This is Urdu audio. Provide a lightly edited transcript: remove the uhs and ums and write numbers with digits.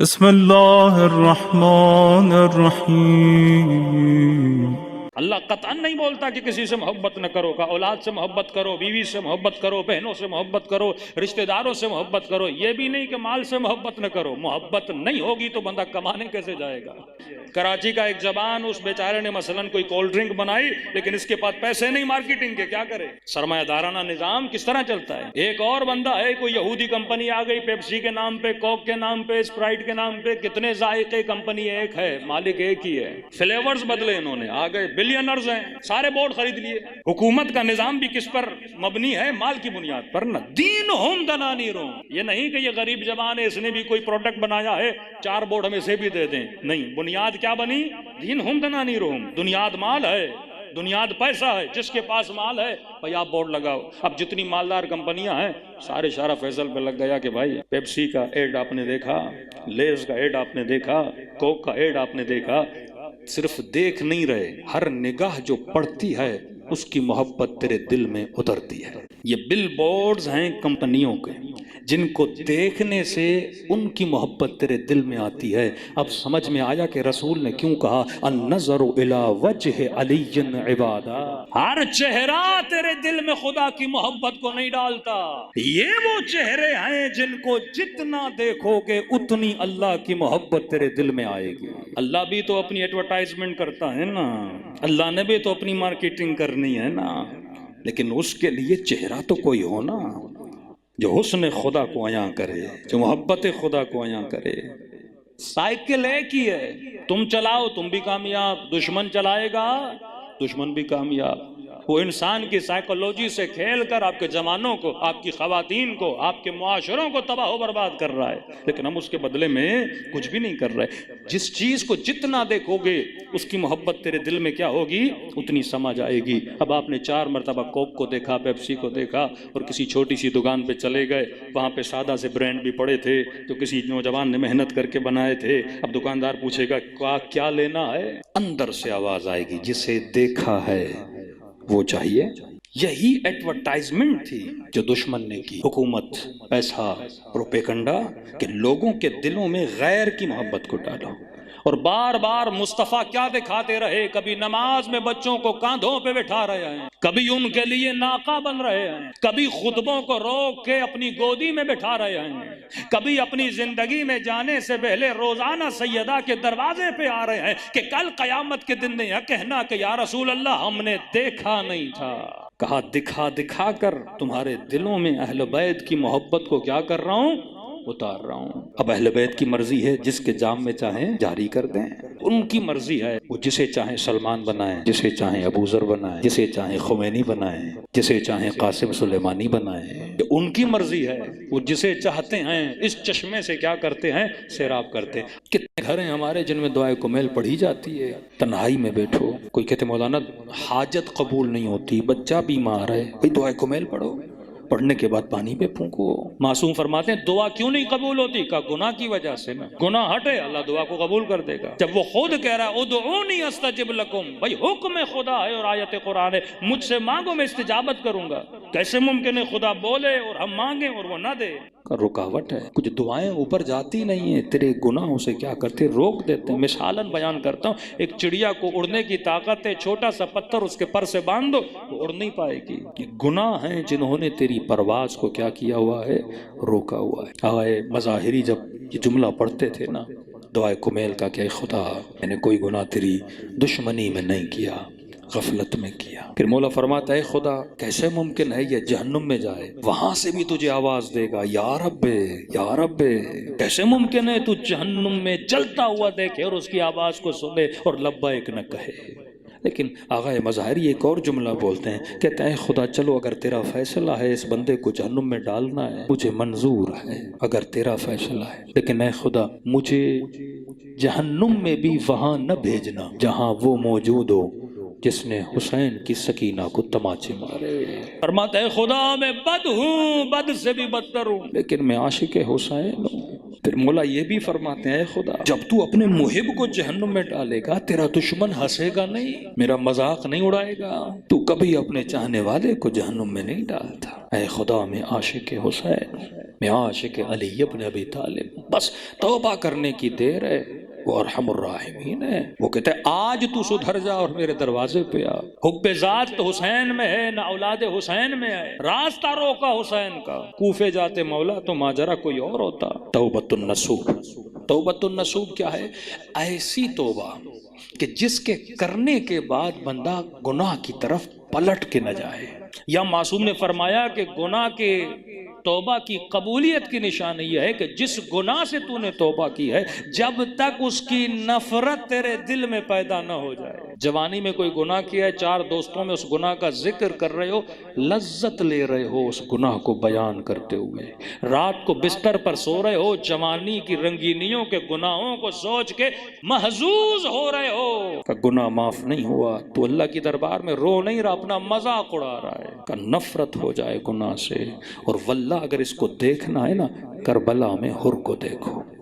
بسم اللہ الرحمن الرحیم۔ اللہ قطعاً نہیں بولتا کہ کسی سے محبت نہ کرو، کہ اولاد سے محبت کرو، بیوی سے محبت کرو، بہنوں سے محبت کرو، رشتہ داروں سے محبت کرو۔ یہ بھی نہیں کہ مال سے محبت نہ کرو۔ محبت نہیں ہوگی تو بندہ کمانے کیسے جائے گا؟ کراچی کا ایک جوان، اس بیچارے نے مثلاً کوئی کولڈ ڈرنک بنائی، لیکن اس کے پاس پیسے نہیں مارکیٹنگ کے، کیا کرے؟ سرمایہ دارانہ نظام کس طرح چلتا ہے؟ ایک اور بندہ ہے، کوئی یہودی کمپنی آ گئی، پیپسی کے نام پہ، کوک کے نام پہ، اسپرائٹ کے نام پہ، کتنے ذائقے، کمپنی ایک ہے، مالک ایک ہی ہے، فلیورز بدلے انہوں نے، آ گئے بلینرز ہیں، سارے بورڈ خرید لیے۔ حکومت کا نظام بھی کس پر مبنی ہے؟ مال کی بنیاد پر، نہ دینہم دنانیرہم۔ یہ نہیں کہ یہ غریب جوان ہے، اس نے بھی کوئی پروڈکٹ بنایا ہے، 4 بورڈ ہمیں سے بھی دے دیں، نہیں، بنیاد کیا بنی؟ دینہم دنانیرہم، بنیاد مال ہے، بنیاد پیسہ ہے، جس کے پاس مال ہے بھائی آپ بورڈ لگاؤ۔ اب جتنی مالدار کمپنیاں ہیں سارے شارع فیصل پہ لگ گیا کہ بھائی پیپسی کا ایڈ آپ نے دیکھا، لیز کا ایڈ آپ نے دیکھا، کوک کا ایڈ آپ نے دیکھا، صرف دیکھ نہیں رہے، ہر نگاہ جو پڑتی ہے اس کی محبت تیرے دل میں اترتی ہے۔ یہ بل بورڈز ہیں کمپنیوں کے، جن کو دیکھنے سے ان کی محبت تیرے دل میں آتی ہے۔ اب سمجھ میں آیا کہ رسول نے کیوں کہا النظر الی وجہ علی عبادہ۔ ہر چہرہ تیرے دل میں خدا کی محبت کو نہیں ڈالتا۔ یہ وہ چہرے ہیں جن کو جتنا دیکھو گے اتنی اللہ کی محبت تیرے دل میں آئے گی۔ اللہ بھی تو اپنی ایڈورٹائزمنٹ کرتا ہے نا، اللہ نے بھی تو اپنی مارکیٹنگ کرنی ہے نا، لیکن اس کے لیے چہرہ تو کوئی ہو نا، جو حسن خدا کو عیاں کرے، جو محبت خدا کو عیاں کرے۔ سائیکل ایک ہی ہے، تم چلاؤ تم بھی کامیاب، دشمن چلائے گا دشمن بھی کامیاب۔ وہ انسان کی سائیکولوجی سے کھیل کر آپ کے جوانوں کو، آپ کی خواتین کو، آپ کے معاشروں کو تباہ و برباد کر رہا ہے، لیکن ہم اس کے بدلے میں کچھ بھی نہیں کر رہے۔ جس چیز کو جتنا دیکھو گے اس کی محبت تیرے دل میں کیا ہوگی؟ اتنی سمجھ آئے گی۔ اب آپ نے 4 مرتبہ کوک کو دیکھا، پیپسی کو دیکھا، اور کسی چھوٹی سی دکان پہ چلے گئے، وہاں پہ سادہ سے برانڈ بھی پڑے تھے جو کسی نوجوان نے محنت کر کے بنائے تھے۔ اب دکاندار پوچھے گا کیا لینا ہے؟ اندر سے آواز آئے گی جسے دیکھا ہے وہ چاہیے۔ یہی ایڈورٹائزمنٹ تھی جو دشمن نے کی، حکومت، پیسہ، پروپیگنڈا، کہ لوگوں کے دلوں میں غیر کی محبت کو ڈالو۔ اور بار بار مصطفیٰ کیا دکھاتے رہے؟ کبھی نماز میں بچوں کو کاندھوں پہ بٹھا رہے ہیں، کبھی ان کے لیے ناقہ بن رہے ہیں، کبھی خطبوں کو روک کے اپنی گودی میں بٹھا رہے ہیں، کبھی اپنی زندگی میں جانے سے پہلے روزانہ سیدہ کے دروازے پہ آ رہے ہیں کہ کل قیامت کے دن نہیں ہے کہنا کہ یا رسول اللہ ہم نے دیکھا نہیں تھا۔ کہا دکھا دکھا کر تمہارے دلوں میں اہل بیت کی محبت کو کیا کر رہا ہوں؟ اتار رہا ہوں۔ اب اہل بیت کی مرضی ہے، جس کے جام میں چاہیں جاری کر دیں، ان کی مرضی ہے، وہ جسے چاہیں سلمان بنائیں، جسے چاہیں ابو ذر بنائیں، جسے چاہیں خمینی بنائیں، جسے چاہیں قاسم سلیمانی بنائیں، ان کی مرضی ہے، وہ جسے چاہتے ہیں اس چشمے سے کیا کرتے ہیں؟ سیراب کرتے ہیں۔ کتنے گھر ہیں ہمارے جن میں دعائے کمیل پڑھی جاتی ہے، تنہائی میں بیٹھو، کوئی کہتے مولانا حاجت قبول نہیں ہوتی، بچہ بیمار ہے، بھئی دعائے کمیل پڑھو، پڑھنے کے بعد پانی پہ پھونکو۔ معصوم فرماتے ہیں دعا کیوں نہیں قبول ہوتی؟ کہ گناہ کی وجہ سے نا، گناہ ہٹے اللہ دعا کو قبول کر دے گا۔ جب وہ خود کہہ رہا ہے ادعونی استجب لکم، بھائی حکم خدا ہے اور آیت قرآن ہے، مجھ سے مانگو میں استجابت کروں گا۔ کیسے ممکن ہے خدا بولے اور ہم مانگیں اور وہ نہ دے؟ رکاوٹ ہے، کچھ دعائیں اوپر جاتی نہیں ہیں، تیرے گناہوں سے کیا کرتے؟ روک دیتے ہیں۔ مثالاً بیان کرتا ہوں، ایک چڑیا کو اڑنے کی طاقت ہے، چھوٹا سا پتھر اس کے پر سے باندھ دو وہ اڑ نہیں پائے گی۔ یہ گناہ ہیں جنہوں نے تیری پرواز کو کیا کیا ہوا ہے؟ روکا ہوا ہے۔ آئے مظاہری جب یہ جملہ پڑھتے تھے نا دعائے کمیل کا کہ خدا میں نے کوئی گناہ تیری دشمنی میں نہیں کیا، غفلت میں کیا، پھر مولا فرماتا ہے خدا کیسے ممکن ہے یہ جہنم میں جائے، وہاں سے بھی تجھے آواز دے گا یا رب یا رب، کیسے ممکن ہے تو جہنم میں جلتا ہوا دیکھے اور اس کی آواز کو سنے اور لبیک نہ کہے۔ لیکن آغا مظاہری ایک اور جملہ بولتے ہیں، کہتے ہیں خدا چلو اگر تیرا فیصلہ ہے اس بندے کو جہنم میں ڈالنا ہے مجھے منظور ہے، اگر تیرا فیصلہ ہے، لیکن اے خدا مجھے جہنم میں بھی وہاں نہ بھیجنا جہاں وہ موجود ہو جس نے حسین کی سکینہ کو تماچے مارے۔ فرماتا ہے خدا میں بد ہوں، بد سے بھی بدتر ہوں، لیکن میں عاشق حسین ہوں۔ پھر مولا یہ بھی فرماتے ہیں خدا جب تو اپنے محب کو جہنم میں ڈالے گا تیرا دشمن ہنسے گا نہیں، میرا مذاق نہیں اڑائے گا، تو کبھی اپنے چاہنے والے کو جہنم میں نہیں ڈالتا۔ اے خدا میں عاشق حسین ہوں۔ میں عاشق علی ابن ابی طالب ہوں، بس توبہ کرنے کی دیر ہے، وہ ارحم الراحمین ہے۔ وہ کہتے ہیں آج تو سدھر جا اور میرے دروازے پہ آ۔ حب ذات تو حسین میں ہے، نہ اولاد حسین میں ہے، راستہ روکا حسین کا، کوفے جاتے مولا تو ماجرا کوئی اور ہوتا۔ توبۃ النصوح، توبۃ النصوح کیا ہے؟ ایسی توبہ کہ جس کے کرنے کے بعد بندہ گناہ کی طرف پلٹ کے نہ جائے۔ یا معصوم نے فرمایا کہ گناہ کے توبہ کی قبولیت کی نشانی یہ ہے کہ جس گناہ سے تو نے توبہ کی ہے جب تک اس کی نفرت تیرے دل میں پیدا نہ ہو جائے۔ جوانی میں کوئی گناہ کیا ہے، چار دوستوں میں اس گناہ کا ذکر کر رہے ہو، لذت لے رہے ہو اس گناہ کو بیان کرتے ہوئے، رات کو بستر پر سو رہے ہو، جوانی کی رنگینیوں کے گناہوں کو سوچ کے محظوظ ہو رہے ہو کہ گناہ معاف نہیں ہوا، تو اللہ کی دربار میں رو نہیں رہا، اپنا مذاق اڑا رہا ہے کہ نفرت ہو جائے گناہ سے۔ اور واللہ اگر اس کو دیکھنا ہے نا، کربلا میں حر کو دیکھو۔